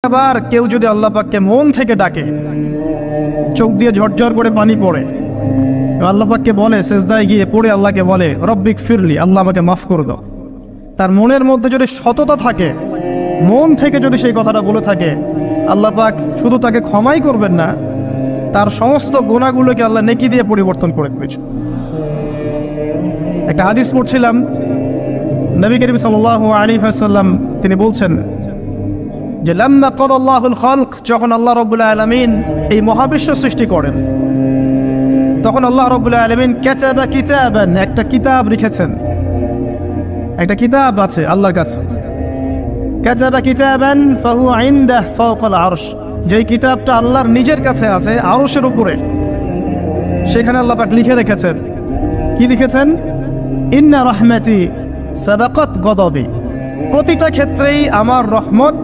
আবার কেউ যদি আল্লাহ পাককে মন থেকে ডাকে, চোখ দিয়ে ঝরঝর করে পানি পড়ে, আল্লাহ পাককে বলে, সেজদায় গিয়ে পড়ে আল্লাহকে বলে রব্বিক ফিরলি, আল্লাহ আমাকে মাফ করে দাও, তার মনের মধ্যে যদি সততা থাকে, মন থেকে যদি সেই কথাটা বলে থাকে, আল্লাহ পাক শুধু তাকে ক্ষমাই করবেন না, তার সমস্ত গুনাহগুলোকে আল্লাহ নেকি দিয়ে পরিবর্তন করে দিয়েছে। একটা হাদিস পড়ছিলাম, নবী করিম সাল্লাল্লাহু আলাইহি ওয়াসাল্লাম তিনি বলছেন যে লাম্মা কাদাল্লাহুল খালক, যখন আল্লাহ রাব্বুল আলামিন এই মহাবিশ্ব সৃষ্টি করেন, তখন আল্লাহ রাব্বুল আলামিন কাতাবা কিতাবান, একটা কিতাব লিখেছেন, একটা কিতাব আছে আল্লাহর কাছে। কাতাবা কিতাবান ফাহুয়া ইনদাহু ফাওকাল আরশ, যেই কিতাবটা আল্লাহর নিজের কাছে আছে আরশের উপরে, সেখানে আল্লাহ পাক লিখে রেখেছেন। কি লিখেছেন? ইন্না রাহমাতি সাবাকাত গদাবি, প্রতিটা ক্ষেত্রেই আমার রহমত